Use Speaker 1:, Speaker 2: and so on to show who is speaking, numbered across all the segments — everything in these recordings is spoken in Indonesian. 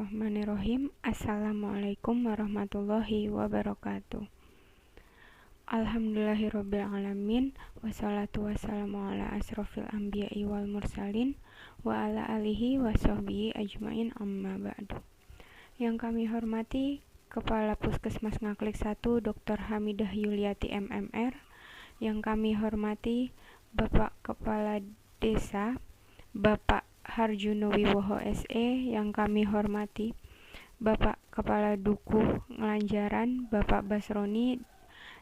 Speaker 1: Bismillahirrahmanirrahim. Assalamualaikum warahmatullahi wabarakatuh. Alhamdulillahirrabbilalamin. Wassalatu wassalamu ala asrofil anbiya'i wal mursalin wa ala alihi wa sahbihi ajmain amma ba'du. Yang kami hormati Kepala Puskesmas Ngaklik 1 Dr. Hamidah Yuliati MMR. Yang kami hormati Bapak Kepala Desa Bapak Harjuno Wiwoho SE, yang kami hormati Bapak Kepala Dukuh Ngelanjaran Bapak Basroni,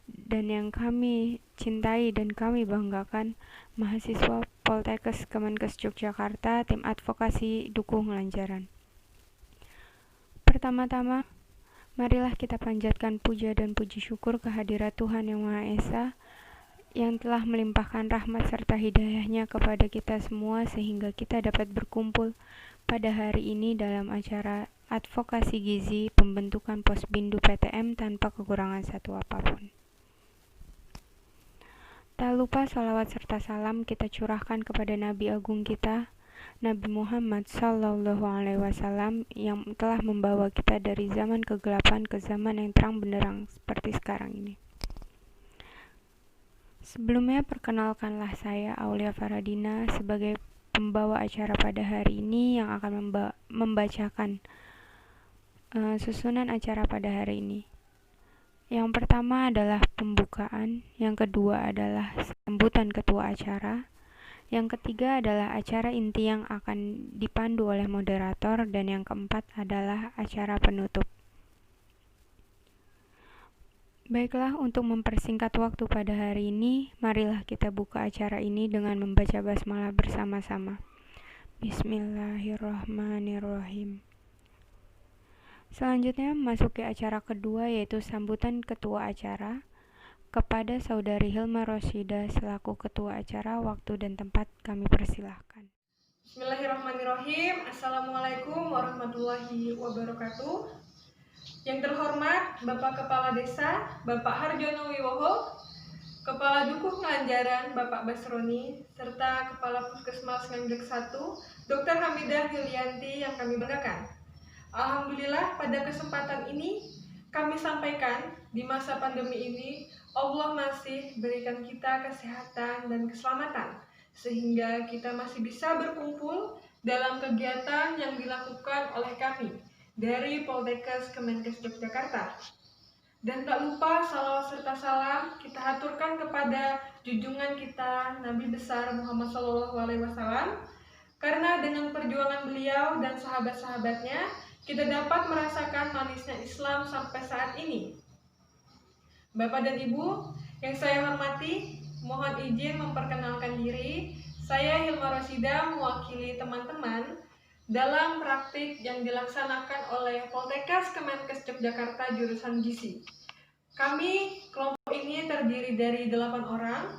Speaker 1: dan yang kami cintai dan kami banggakan mahasiswa Poltekkes Kemenkes Yogyakarta, tim advokasi Dukuh Ngelanjaran. Pertama-tama, marilah kita panjatkan puja dan puji syukur kehadirat Tuhan Yang Maha Esa yang telah melimpahkan rahmat serta hidayahnya kepada kita semua sehingga kita dapat berkumpul pada hari ini dalam acara advokasi gizi pembentukan Posbindu PTM tanpa kekurangan satu apapun. Tak lupa salawat serta salam kita curahkan kepada Nabi Agung kita, Nabi Muhammad SAW, yang telah membawa kita dari zaman kegelapan ke zaman yang terang benderang seperti sekarang ini. Sebelumnya, perkenalkanlah saya Aulia Faradina sebagai pembawa acara pada hari ini yang akan membacakan susunan acara pada hari ini. Yang pertama adalah pembukaan, yang kedua adalah sambutan ketua acara, yang ketiga adalah acara inti yang akan dipandu oleh moderator, dan yang keempat adalah acara penutup. Baiklah, untuk mempersingkat waktu pada hari ini, marilah kita buka acara ini dengan membaca basmalah bersama-sama. Bismillahirrahmanirrahim. Selanjutnya memasuki acara kedua, yaitu sambutan ketua acara. Kepada Saudari Hilma Rosyida selaku ketua acara, waktu dan tempat kami persilahkan.
Speaker 2: Bismillahirrahmanirrahim. Assalamualaikum warahmatullahi wabarakatuh. Yang terhormat Bapak Kepala Desa Bapak Harjono Wiwoho, Kepala Dukuh Ngelanjaran Bapak Basroni, serta Kepala Puskesmas Ngaklik 1 Dr. Hamidah Yulianti yang kami banggakan. Alhamdulillah, pada kesempatan ini kami sampaikan di masa pandemi ini Allah masih berikan kita kesehatan dan keselamatan sehingga kita masih bisa berkumpul dalam kegiatan yang dilakukan oleh kami dari Poltekkes Kemenkes Yogyakarta. Dan tak lupa salawat serta salam kita haturkan kepada junjungan kita Nabi besar Muhammad SAW, karena dengan perjuangan beliau dan sahabat-sahabatnya kita dapat merasakan manisnya Islam sampai saat ini. Bapak dan Ibu yang saya hormati, mohon izin memperkenalkan diri. Saya Hilma Rosyida mewakili teman-teman dalam praktik yang dilaksanakan oleh Poltekkes Kemenkes Yogyakarta jurusan gizi. Kami, kelompok ini terdiri dari 8 orang,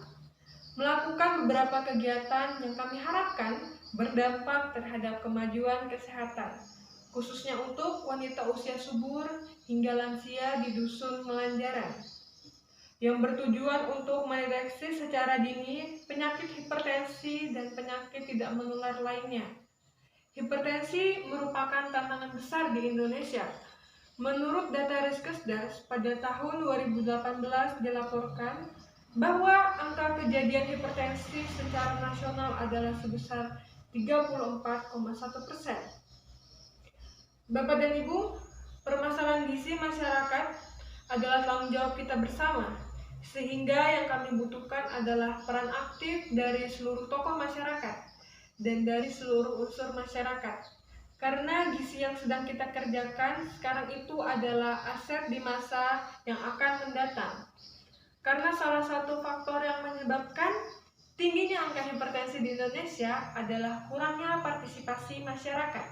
Speaker 2: melakukan beberapa kegiatan yang kami harapkan berdampak terhadap kemajuan kesehatan, khususnya untuk wanita usia subur hingga lansia di Dusun Ngelanjaran, yang bertujuan untuk mendeteksi secara dini penyakit hipertensi dan penyakit tidak menular lainnya. Hipertensi merupakan tantangan besar di Indonesia. Menurut data Riskesdas, pada tahun 2018 dilaporkan bahwa angka kejadian hipertensi secara nasional adalah sebesar 34,1%. Bapak dan Ibu, permasalahan gizi masyarakat adalah tanggung jawab kita bersama, sehingga yang kami butuhkan adalah peran aktif dari seluruh tokoh masyarakat dan dari seluruh unsur masyarakat. Karena gizi yang sedang kita kerjakan sekarang itu adalah aset di masa yang akan mendatang. Karena salah satu faktor yang menyebabkan tingginya angka hipertensi di Indonesia adalah kurangnya partisipasi masyarakat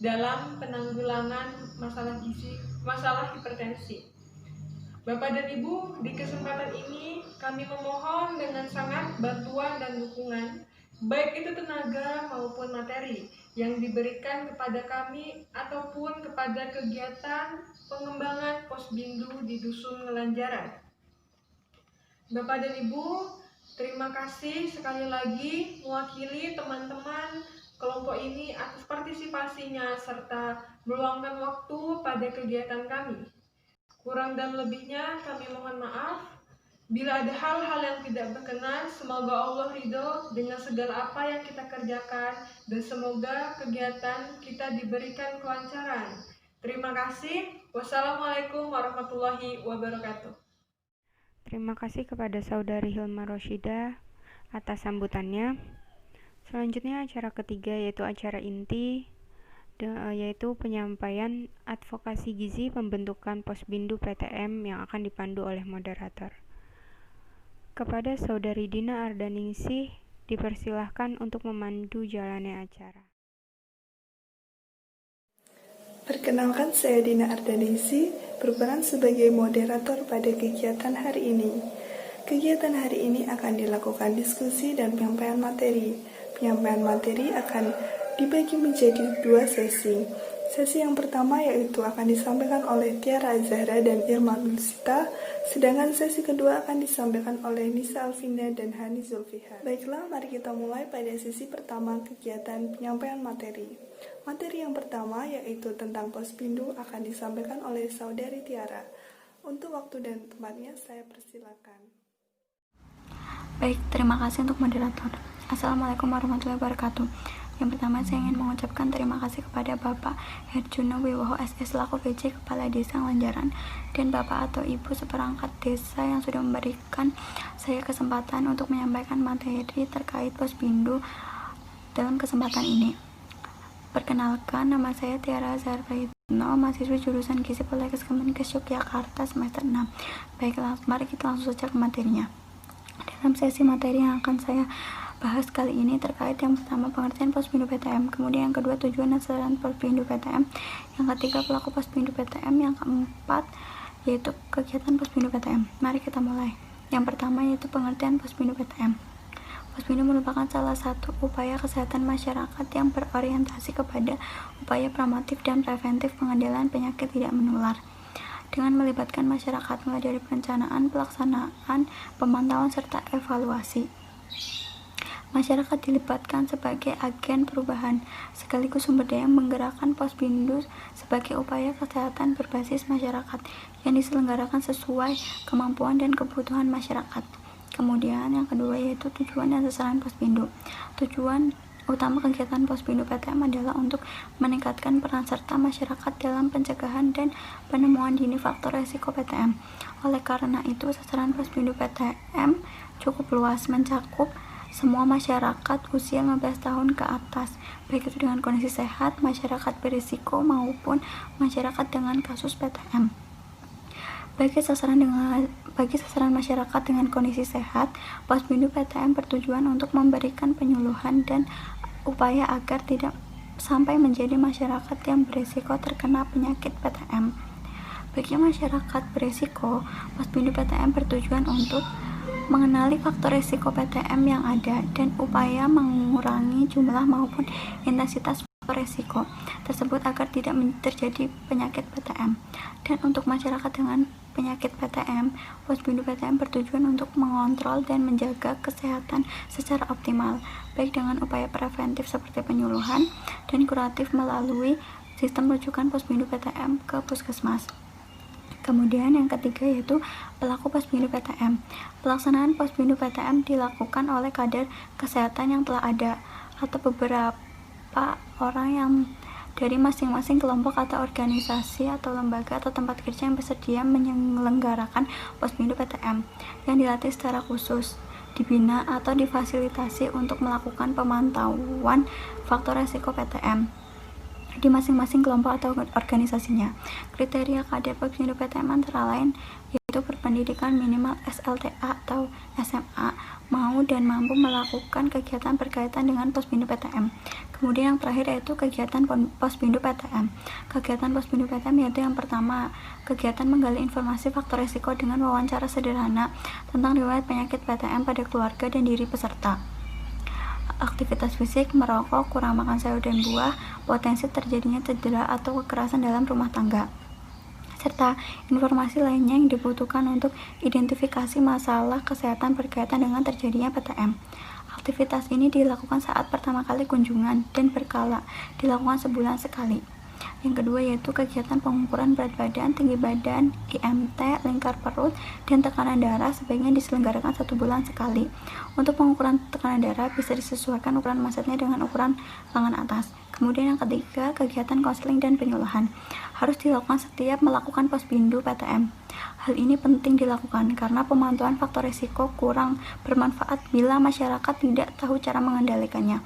Speaker 2: dalam penanggulangan masalah gizi, masalah hipertensi. Bapak dan Ibu, di kesempatan ini kami memohon dengan sangat bantuan dan dukungan, baik itu tenaga maupun materi yang diberikan kepada kami ataupun kepada kegiatan pengembangan Posbindu di Dusun Ngelanjaran. Bapak dan Ibu, terima kasih sekali lagi mewakili teman-teman kelompok ini atas partisipasinya serta meluangkan waktu pada kegiatan kami. Kurang dan lebihnya kami mohon maaf. Bila ada hal-hal yang tidak berkenan, semoga Allah ridho dengan segala apa yang kita kerjakan dan semoga kegiatan kita diberikan kelancaran. Terima kasih. Wassalamualaikum warahmatullahi wabarakatuh.
Speaker 1: Terima kasih kepada Saudari Hilma Roshidah atas sambutannya. Selanjutnya acara ketiga yaitu acara inti, yaitu penyampaian advokasi gizi pembentukan Posbindu PTM yang akan dipandu oleh moderator. Kepada Saudari Dina Ardaningsih dipersilahkan untuk memandu jalannya acara.
Speaker 3: Perkenalkan, saya Dina Ardaningsih, berperan sebagai moderator pada kegiatan hari ini. Kegiatan hari ini akan dilakukan diskusi dan penyampaian materi. Penyampaian materi akan dibagi menjadi 2 sesi. Sesi yang pertama yaitu akan disampaikan oleh Tiara Azahra dan Irma Nusita, sedangkan sesi kedua akan disampaikan oleh Nisa Alvina dan Hani Zulfiha. Baiklah, mari kita mulai pada sesi pertama kegiatan penyampaian materi. Materi yang pertama yaitu tentang Posbindu akan disampaikan oleh Saudari Tiara. Untuk waktu dan tempatnya saya persilakan.
Speaker 4: Baik, terima kasih untuk moderator. Assalamualaikum warahmatullahi wabarakatuh. Yang pertama, saya ingin mengucapkan terima kasih kepada Bapak Herjono Wiwoho SS selaku VC Kepala Desa Lanjaran dan Bapak atau Ibu seperangkat desa yang sudah memberikan saya kesempatan untuk menyampaikan materi terkait Posbindu dalam kesempatan ini. Perkenalkan, nama saya Tiara Zarfaitno, mahasiswi jurusan Gizi Poltekkes Kemenkes Yogyakarta semester 6. Baiklah, mari kita langsung saja ke materinya. Dalam sesi materi yang akan saya bahas kali ini terkait yang pertama pengertian Posbindu PTM, kemudian yang kedua tujuan dan sasaran Posbindu PTM, yang ketiga pelaku Posbindu PTM, yang keempat yaitu kegiatan Posbindu PTM. Mari kita mulai. Yang pertama yaitu pengertian Posbindu PTM. Posbindu merupakan salah satu upaya kesehatan masyarakat yang berorientasi kepada upaya promotif dan preventif pengendalian penyakit tidak menular dengan melibatkan masyarakat mulai dari perencanaan, pelaksanaan, pemantauan serta evaluasi. Masyarakat dilibatkan sebagai agen perubahan, sekaligus sumber daya menggerakkan Posbindu sebagai upaya kesehatan berbasis masyarakat yang diselenggarakan sesuai kemampuan dan kebutuhan masyarakat. Kemudian yang kedua yaitu tujuan dan sasaran Posbindu. Tujuan utama kegiatan Posbindu PTM adalah untuk meningkatkan peran serta masyarakat dalam pencegahan dan penemuan dini faktor resiko PTM. Oleh karena itu, sasaran Posbindu PTM cukup luas, mencakup semua masyarakat usia 15 tahun ke atas, baik itu dengan kondisi sehat, masyarakat berisiko, maupun masyarakat dengan kasus PTM. Bagi sasaran masyarakat dengan kondisi sehat, Posbindu PTM bertujuan untuk memberikan penyuluhan dan upaya agar tidak sampai menjadi masyarakat yang berisiko terkena penyakit PTM. Bagi masyarakat berisiko, Posbindu PTM bertujuan untuk mengenali faktor risiko PTM yang ada dan upaya mengurangi jumlah maupun intensitas faktor risiko tersebut agar tidak terjadi penyakit PTM. Dan untuk masyarakat dengan penyakit PTM, Posbindu PTM bertujuan untuk mengontrol dan menjaga kesehatan secara optimal, baik dengan upaya preventif seperti penyuluhan dan kuratif melalui sistem rujukan Posbindu PTM ke puskesmas. Kemudian yang ketiga yaitu pelaku Posbindu PTM. Pelaksanaan Posbindu PTM dilakukan oleh kader kesehatan yang telah ada atau beberapa orang yang dari masing-masing kelompok atau organisasi atau lembaga atau tempat kerja yang bersedia menyelenggarakan Posbindu PTM yang dilatih secara khusus, dibina atau difasilitasi untuk melakukan pemantauan faktor resiko PTM di masing-masing kelompok atau organisasinya. Kriteria kader Posbindu PTM antara lain yaitu berpendidikan minimal SLTA atau SMA, mau dan mampu melakukan kegiatan berkaitan dengan Posbindu PTM. Kemudian yang terakhir yaitu kegiatan Posbindu PTM. Kegiatan Posbindu PTM yaitu yang pertama, kegiatan menggali informasi faktor risiko dengan wawancara sederhana tentang riwayat penyakit PTM pada keluarga dan diri peserta. Aktivitas fisik, merokok, kurang makan sayur dan buah, potensi terjadinya cedera atau kekerasan dalam rumah tangga, serta informasi lainnya yang dibutuhkan untuk identifikasi masalah kesehatan berkaitan dengan terjadinya PTM. Aktivitas ini dilakukan saat pertama kali kunjungan dan berkala, dilakukan sebulan sekali. Yang kedua yaitu kegiatan pengukuran berat badan, tinggi badan, IMT, lingkar perut, dan tekanan darah sebaiknya diselenggarakan 1 bulan sekali. Untuk pengukuran tekanan darah bisa disesuaikan ukuran masetnya dengan ukuran lengan atas. Kemudian yang ketiga, kegiatan konseling dan penyuluhan harus dilakukan setiap melakukan posbindu PTM. Hal ini penting dilakukan karena pemantauan faktor risiko kurang bermanfaat bila masyarakat tidak tahu cara mengendalikannya.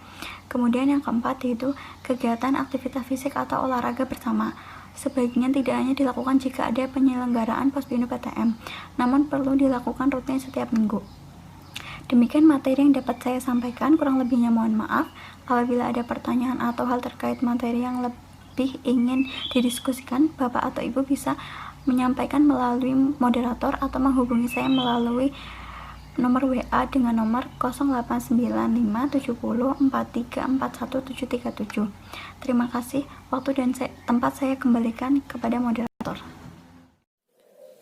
Speaker 4: Kemudian yang keempat yaitu kegiatan aktivitas fisik atau olahraga bersama. Sebaiknya tidak hanya dilakukan jika ada penyelenggaraan posbindu PTM, namun perlu dilakukan rutin setiap minggu. Demikian materi yang dapat saya sampaikan, kurang lebihnya mohon maaf. Apabila ada pertanyaan atau hal terkait materi yang lebih ingin didiskusikan, Bapak atau Ibu bisa menyampaikan melalui moderator atau menghubungi saya melalui nomor WA dengan nomor 089570434177. Terima kasih. Waktu dan tempat saya kembalikan kepada moderator.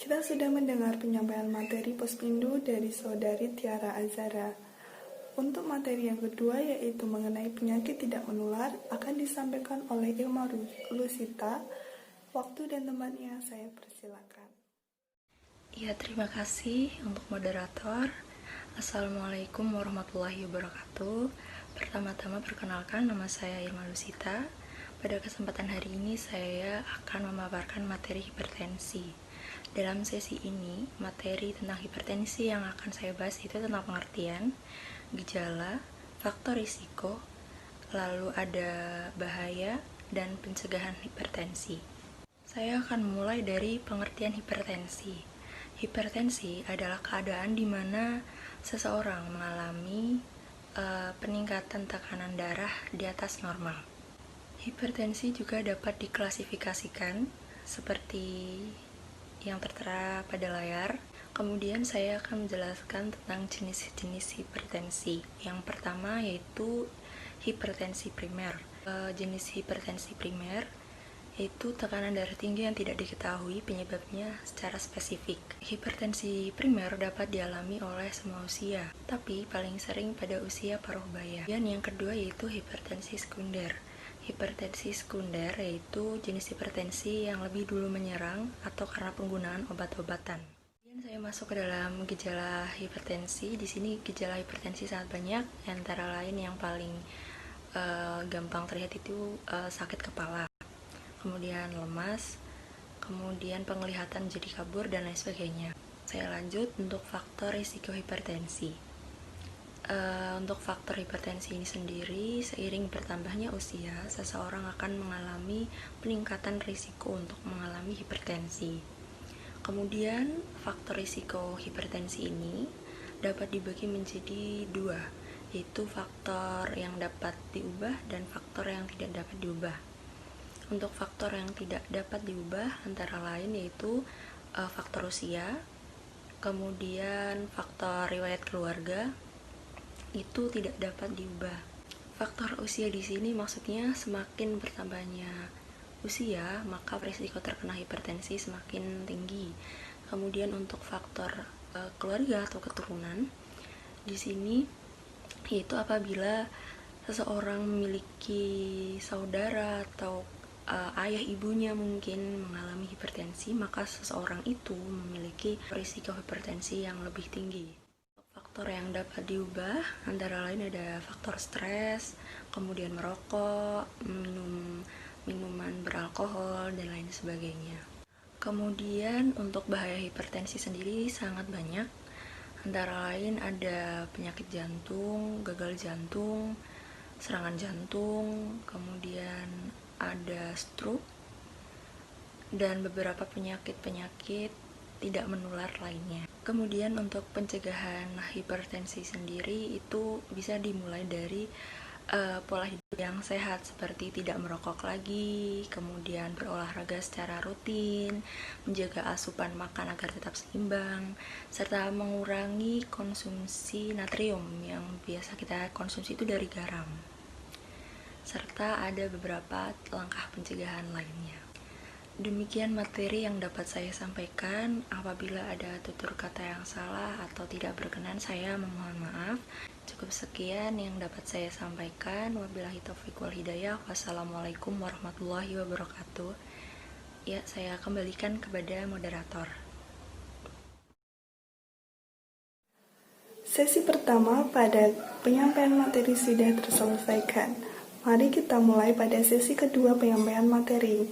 Speaker 3: Kita sudah mendengar penyampaian materi Pospindu dari Saudari Tiara Azara. Untuk materi yang kedua yaitu mengenai penyakit tidak menular akan disampaikan oleh Ilma Lusita. Waktu dan tempatnya saya persilakan.
Speaker 5: Ya, terima kasih untuk moderator. Assalamualaikum warahmatullahi wabarakatuh. Pertama-tama perkenalkan, nama saya Ilma Lusita. Pada kesempatan hari ini saya akan memaparkan materi hipertensi. Dalam sesi ini, materi tentang hipertensi yang akan saya bahas itu tentang pengertian, gejala, faktor risiko, lalu ada bahaya, dan pencegahan hipertensi. Saya akan mulai dari pengertian hipertensi. Hipertensi adalah keadaan di mana seseorang mengalami peningkatan tekanan darah di atas normal. Hipertensi juga dapat diklasifikasikan seperti yang tertera pada layar. Kemudian saya akan menjelaskan tentang jenis-jenis hipertensi. Yang pertama yaitu hipertensi primer. Jenis hipertensi primer yaitu tekanan darah tinggi yang tidak diketahui penyebabnya secara spesifik. Hipertensi primer dapat dialami oleh semua usia, tapi paling sering pada usia paruh-baya. Dan yang kedua yaitu hipertensi sekunder. Hipertensi sekunder yaitu jenis hipertensi yang lebih dulu menyerang atau karena penggunaan obat-obatan. Kemudian saya masuk ke dalam gejala hipertensi. Di sini gejala hipertensi sangat banyak, antara lain yang paling gampang terlihat itu sakit kepala, kemudian lemas, kemudian penglihatan jadi kabur dan lain sebagainya. Saya lanjut untuk faktor risiko hipertensi. Untuk faktor hipertensi ini sendiri, seiring bertambahnya usia, seseorang akan mengalami peningkatan risiko untuk mengalami hipertensi. Kemudian, faktor risiko hipertensi ini dapat dibagi menjadi dua, yaitu faktor yang dapat diubah dan faktor yang tidak dapat diubah. Untuk faktor yang tidak dapat diubah antara lain yaitu faktor usia, kemudian faktor riwayat keluarga, itu tidak dapat diubah. Faktor usia di sini maksudnya semakin bertambahnya usia, maka risiko terkena hipertensi semakin tinggi. Kemudian untuk faktor keluarga atau keturunan, di sini yaitu apabila seseorang memiliki saudara atau ayah ibunya mungkin mengalami hipertensi, maka seseorang itu memiliki risiko hipertensi yang lebih tinggi. Faktor yang dapat diubah antara lain ada faktor stres, kemudian merokok, minum minuman beralkohol, dan lain sebagainya. Kemudian untuk bahaya hipertensi sendiri sangat banyak, antara lain ada penyakit jantung, gagal jantung, serangan jantung, kemudian ada stroke, dan beberapa penyakit-penyakit tidak menular lainnya. Kemudian untuk pencegahan hipertensi sendiri itu bisa dimulai dari pola hidup yang sehat seperti tidak merokok lagi, kemudian berolahraga secara rutin, menjaga asupan makan agar tetap seimbang, serta mengurangi konsumsi natrium yang biasa kita konsumsi itu dari garam. Serta ada beberapa langkah pencegahan lainnya. Demikian materi yang dapat saya sampaikan. Apabila ada tutur kata yang salah atau tidak berkenan, saya memohon maaf. Cukup Cukup sekian yang dapat saya sampaikan. Wabillahi taufiq wal hidayah. Wassalamualaikum warahmatullahi wabarakatuh. Ya, saya kembalikan kepada moderator.
Speaker 3: Sesi pertama pada penyampaian materi sudah terselesaikan. Mari kita mulai pada sesi kedua penyampaian materi.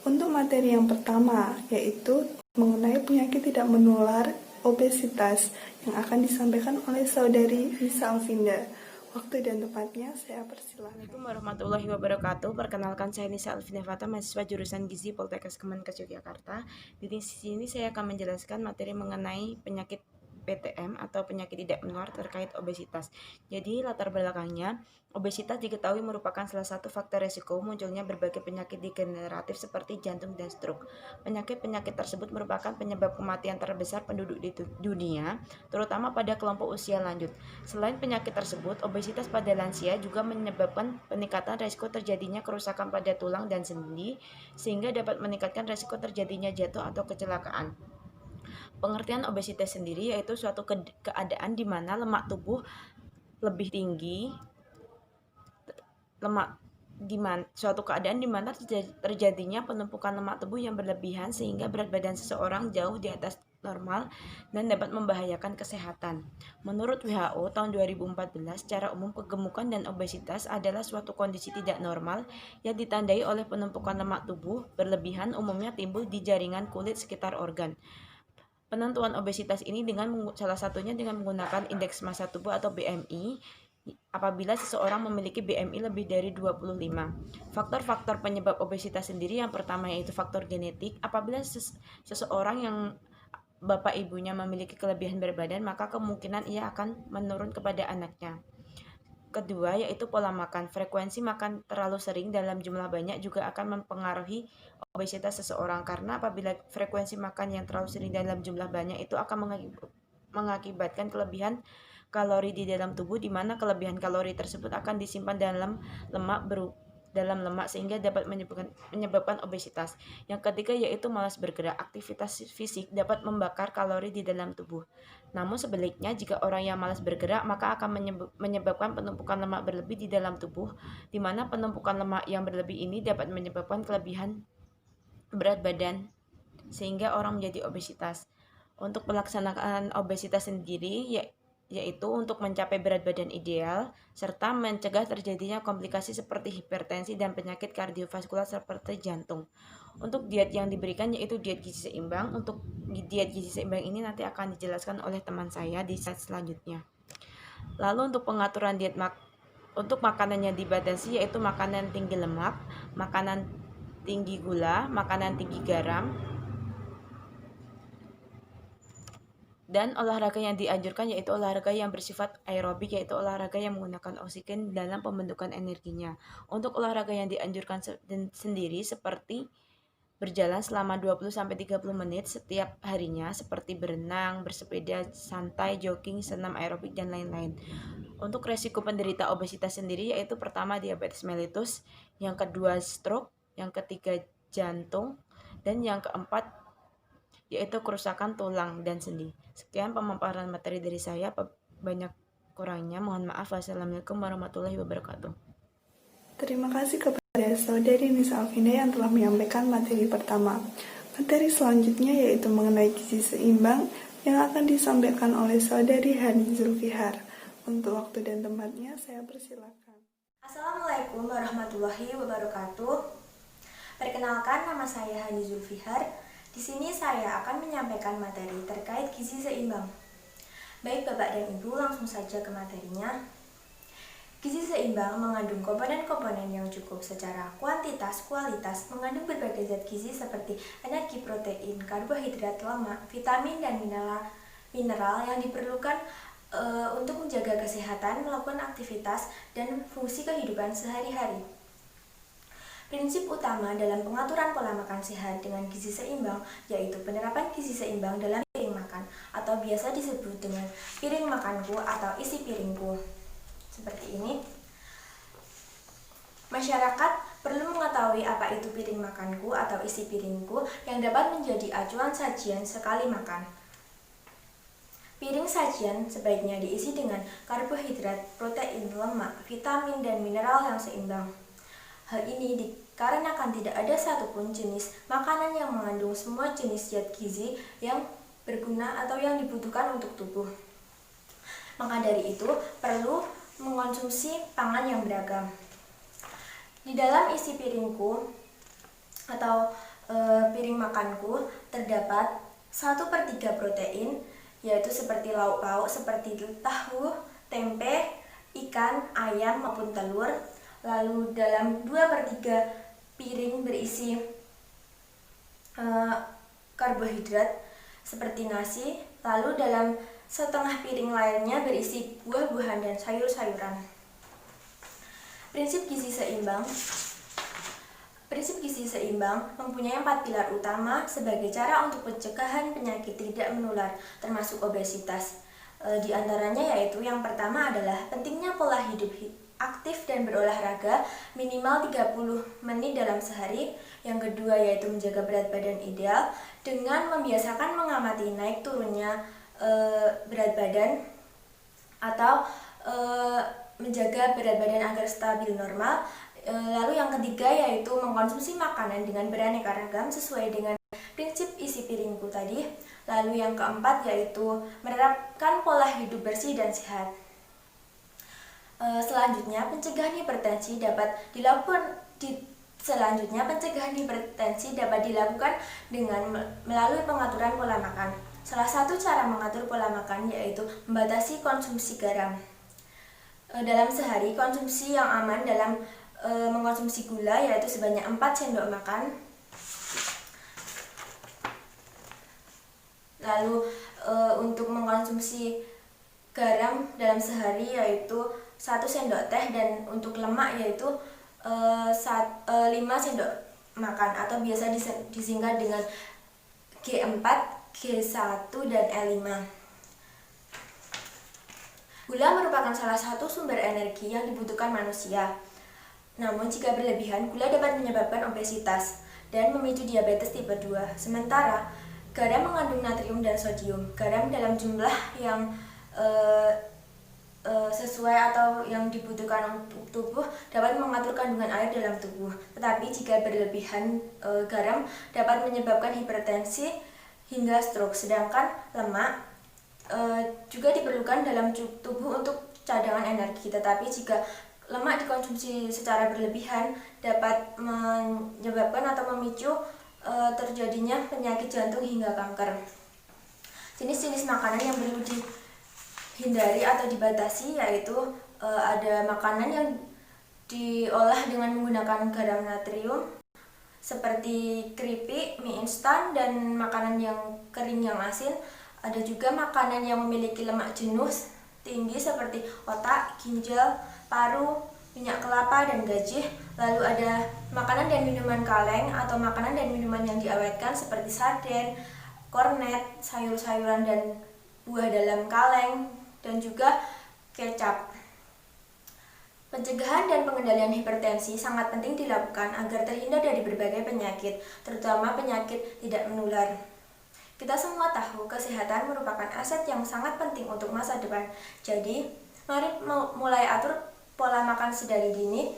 Speaker 3: Untuk materi yang pertama, yaitu mengenai penyakit tidak menular obesitas yang akan disampaikan oleh saudari Nisa Alvinda. Waktu dan tempatnya saya persilakan.
Speaker 6: Assalamualaikum warahmatullahi wabarakatuh. Perkenalkan, saya Nisa Alvinda Fata, mahasiswa jurusan Gizi Poltekkes Kemenkes Yogyakarta. Di sini saya akan menjelaskan materi mengenai penyakit PTM atau penyakit tidak menular terkait obesitas. Jadi latar belakangnya, obesitas diketahui merupakan salah satu faktor resiko munculnya berbagai penyakit degeneratif seperti jantung dan stroke. Penyakit-penyakit tersebut merupakan penyebab kematian terbesar penduduk di dunia, terutama pada kelompok usia lanjut. Selain penyakit tersebut, obesitas pada lansia juga menyebabkan peningkatan resiko terjadinya kerusakan pada tulang dan sendi, sehingga dapat meningkatkan resiko terjadinya jatuh atau kecelakaan. Pengertian obesitas sendiri yaitu suatu keadaan di mana lemak tubuh lebih tinggi, suatu keadaan di mana terjadinya penumpukan lemak tubuh yang berlebihan sehingga berat badan seseorang jauh di atas normal dan dapat membahayakan kesehatan. Menurut WHO tahun 2014, secara umum kegemukan dan obesitas adalah suatu kondisi tidak normal yang ditandai oleh penumpukan lemak tubuh berlebihan, umumnya timbul di jaringan kulit sekitar organ. Penentuan obesitas ini salah satunya dengan menggunakan indeks massa tubuh atau BMI apabila seseorang memiliki BMI lebih dari 25. Faktor-faktor penyebab obesitas sendiri yang pertama yaitu faktor genetik. Apabila seseorang yang bapak ibunya memiliki kelebihan berat badan, maka kemungkinan ia akan menurun kepada anaknya. Kedua yaitu pola makan. Frekuensi makan terlalu sering dalam jumlah banyak juga akan mempengaruhi obesitas seseorang, karena apabila frekuensi makan yang terlalu sering dalam jumlah banyak itu akan mengakibatkan kelebihan kalori di dalam tubuh, di mana kelebihan kalori tersebut akan disimpan dalam lemak sehingga dapat menyebabkan obesitas. Yang ketiga yaitu malas bergerak. Aktivitas fisik dapat membakar kalori di dalam tubuh. Namun sebaliknya, jika orang yang malas bergerak maka akan menyebabkan penumpukan lemak berlebih di dalam tubuh, di mana penumpukan lemak yang berlebih ini dapat menyebabkan kelebihan berat badan sehingga orang menjadi obesitas. Untuk pelaksanaan obesitas sendiri yaitu untuk mencapai berat badan ideal serta mencegah terjadinya komplikasi seperti hipertensi dan penyakit kardiovaskular seperti jantung. Untuk diet yang diberikan yaitu diet gizi seimbang. Untuk diet gizi seimbang ini nanti akan dijelaskan oleh teman saya di slide selanjutnya. Lalu untuk pengaturan diet untuk makanan yang dibatasi yaitu makanan tinggi lemak, makanan tinggi gula, makanan tinggi garam, dan olahraga yang dianjurkan yaitu olahraga yang bersifat aerobik, yaitu olahraga yang menggunakan oksigen dalam pembentukan energinya. Untuk olahraga yang dianjurkan sendiri seperti berjalan selama 20-30 menit setiap harinya, seperti berenang, bersepeda santai, jogging, senam aerobik, dan lain-lain. Untuk resiko penderita obesitas sendiri yaitu pertama diabetes mellitus, yang kedua stroke, yang ketiga jantung, dan yang keempat yaitu kerusakan tulang dan sendi. Sekian pemaparan materi dari saya, banyak kurangnya mohon maaf. Wassalamualaikum warahmatullahi wabarakatuh.
Speaker 3: Terima kasih kepada saudari Nisa Alvinda yang telah menyampaikan materi pertama. Materi selanjutnya yaitu mengenai gizi seimbang yang akan disampaikan oleh saudari Hani Zulfihar. Untuk waktu dan tempatnya saya persilakan.
Speaker 4: Assalamualaikum warahmatullahi wabarakatuh. Perkenalkan, nama saya Hani Zulfihar. Di sini saya akan menyampaikan materi terkait gizi seimbang. Baik Bapak dan Ibu, langsung saja ke materinya. Gizi seimbang mengandung komponen-komponen yang cukup secara kuantitas, kualitas, mengandung berbagai zat gizi seperti energi, protein, karbohidrat, lemak, vitamin, dan mineral yang diperlukan untuk menjaga kesehatan, melakukan aktivitas, dan fungsi kehidupan sehari-hari. Prinsip utama dalam pengaturan pola makan sehat dengan gizi seimbang yaitu penerapan gizi seimbang dalam piring makan atau biasa disebut dengan piring makanku atau isi piringku. Seperti ini. Masyarakat perlu mengetahui apa itu piring makanku atau isi piringku yang dapat menjadi acuan sajian sekali makan. Piring sajian sebaiknya diisi dengan karbohidrat, protein, lemak, vitamin, dan mineral yang seimbang. Hal ini dikarenakan tidak ada satupun jenis makanan yang mengandung semua jenis zat gizi yang berguna atau yang dibutuhkan untuk tubuh. Maka dari itu, perlu mengkonsumsi pangan yang beragam. Di dalam isi piringku atau piring makanku terdapat 1/3 protein, yaitu seperti lauk pauk seperti tahu, tempe, ikan, ayam maupun telur. Lalu dalam 2/3 piring berisi karbohidrat seperti nasi. Lalu dalam setengah piring lainnya berisi buah-buahan dan sayur-sayuran. Prinsip gizi seimbang mempunyai 4 pilar utama sebagai cara untuk pencegahan penyakit tidak menular, termasuk obesitas. Di antaranya yaitu yang pertama adalah pentingnya pola hidup aktif dan berolahraga minimal 30 menit dalam sehari. Yang kedua yaitu menjaga berat badan ideal dengan membiasakan mengamati naik turunnya berat badan atau menjaga berat badan agar stabil normal. Lalu yang ketiga yaitu mengkonsumsi makanan dengan beraneka ragam sesuai dengan prinsip isi piringku tadi. Lalu yang keempat yaitu menerapkan pola hidup bersih dan sehat. Selanjutnya pencegahan hipertensi dapat dilakukan dengan melalui pengaturan pola makan. Salah satu cara mengatur pola makan yaitu membatasi konsumsi garam. Dalam sehari, konsumsi yang aman dalam mengkonsumsi gula yaitu sebanyak 4 sendok makan. Lalu untuk mengkonsumsi garam dalam sehari yaitu 1 sendok teh, dan untuk lemak yaitu 5 sendok makan atau biasa disingkat dengan G4, G1, dan E5. Gula merupakan salah satu sumber energi yang dibutuhkan manusia. Namun jika berlebihan, gula dapat menyebabkan obesitas dan memicu diabetes tipe 2. Sementara garam mengandung natrium dan sodium. Garam dalam jumlah yang sesuai atau yang dibutuhkan untuk tubuh dapat mengatur kandungan air dalam tubuh. Tetapi jika berlebihan garam dapat menyebabkan hipertensi hingga stroke. Sedangkan lemak juga diperlukan dalam tubuh untuk cadangan energi. Tetapi jika lemak dikonsumsi secara berlebihan dapat menyebabkan atau memicu terjadinya penyakit jantung hingga kanker. Jenis-jenis makanan yang perlu dihindari atau dibatasi yaitu ada makanan yang diolah dengan menggunakan garam natrium seperti keripik, mie instan, dan makanan yang kering yang asin. Ada juga makanan yang memiliki lemak jenuh tinggi seperti otak, ginjal, paru, minyak kelapa, dan gajih. Lalu ada makanan dan minuman kaleng atau makanan dan minuman yang diawetkan seperti sarden, kornet, sayur-sayuran dan buah dalam kaleng, dan juga kecap. Pencegahan dan pengendalian hipertensi sangat penting dilakukan agar terhindar dari berbagai penyakit, terutama penyakit tidak menular. Kita semua tahu kesehatan merupakan aset yang sangat penting untuk masa depan. Jadi, mari mulai atur pola makan sedari dini,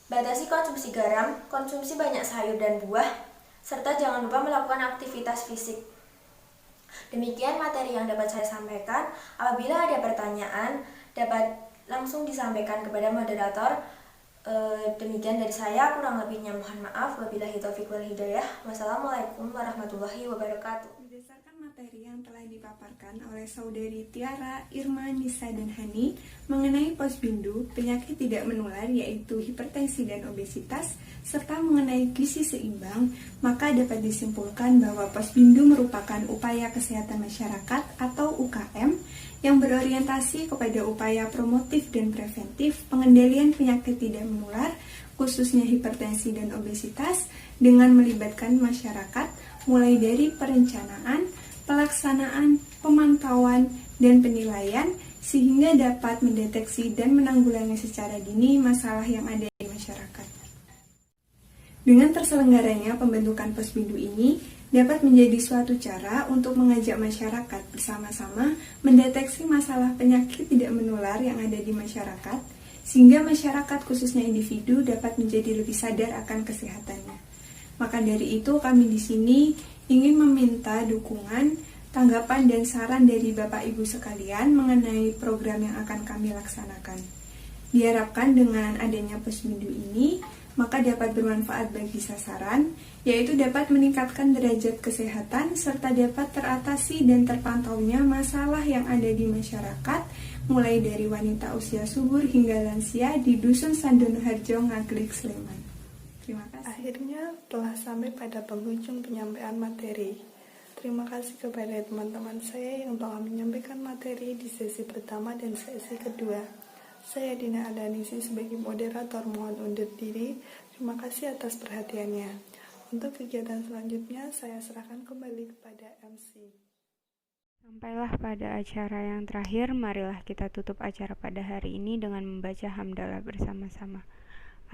Speaker 4: batasi konsumsi garam, konsumsi banyak sayur dan buah, serta jangan lupa melakukan aktivitas fisik. Demikian materi yang dapat saya sampaikan. Apabila ada pertanyaan, dapat langsung disampaikan kepada moderator. Demikian dari saya, kurang lebihnya mohon maaf. Wabillahi taufiq wal hidayah. Wassalamualaikum warahmatullahi wabarakatuh.
Speaker 3: Berdasarkan materi yang telah dipaparkan oleh saudari Tiara, Irma, Nisa, dan Hani mengenai posbindu, penyakit tidak menular yaitu hipertensi dan obesitas, serta mengenai gizi seimbang, maka dapat disimpulkan bahwa posbindu merupakan upaya kesehatan masyarakat atau UKM yang berorientasi kepada upaya promotif dan preventif pengendalian penyakit tidak menular, khususnya hipertensi dan obesitas, dengan melibatkan masyarakat mulai dari perencanaan, pelaksanaan, pemantauan, dan penilaian, sehingga dapat mendeteksi dan menanggulangi secara dini masalah yang ada di masyarakat. Dengan terselenggaranya pembentukan posbindu ini, dapat menjadi suatu cara untuk mengajak masyarakat bersama-sama mendeteksi masalah penyakit tidak menular yang ada di masyarakat, sehingga masyarakat khususnya individu dapat menjadi lebih sadar akan kesehatannya. Maka dari itu kami di sini ingin meminta dukungan, tanggapan dan saran dari Bapak Ibu sekalian mengenai program yang akan kami laksanakan. Diharapkan dengan adanya posbindu ini, maka dapat bermanfaat bagi sasaran, yaitu dapat meningkatkan derajat kesehatan serta dapat teratasi dan terpantaunya masalah yang ada di masyarakat, mulai dari wanita usia subur hingga lansia di Dusun Sandono Harjo, Ngaglik, Sleman. Terima kasih. Akhirnya telah sampai pada penghujung penyampaian materi. Terima kasih kepada teman-teman saya yang telah menyampaikan materi di sesi pertama dan sesi kedua. Saya Dina Ardanisi sebagai moderator mohon undur diri. Terima kasih atas perhatiannya. Untuk kegiatan selanjutnya saya serahkan kembali kepada MC.
Speaker 1: Sampailah pada acara yang terakhir, marilah kita tutup acara pada hari ini dengan membaca hamdalah bersama-sama.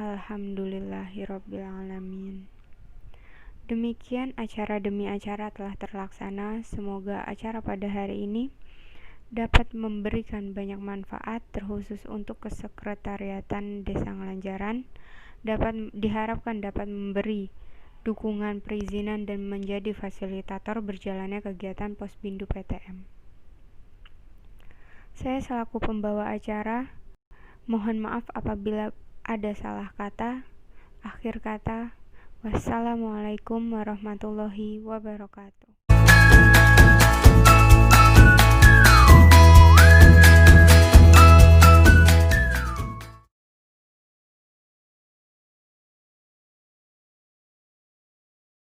Speaker 1: Alhamdulillahirrabbilalamin. Demikian acara demi acara telah terlaksana. Semoga acara pada hari ini dapat memberikan banyak manfaat, terkhusus untuk kesekretariatan Desa Ngelanjaran. Diharapkan dapat memberi dukungan perizinan dan menjadi fasilitator berjalannya kegiatan Posbindu PTM. Saya selaku pembawa acara, mohon maaf apabila ada salah kata. Akhir kata, wassalamualaikum warahmatullahi wabarakatuh.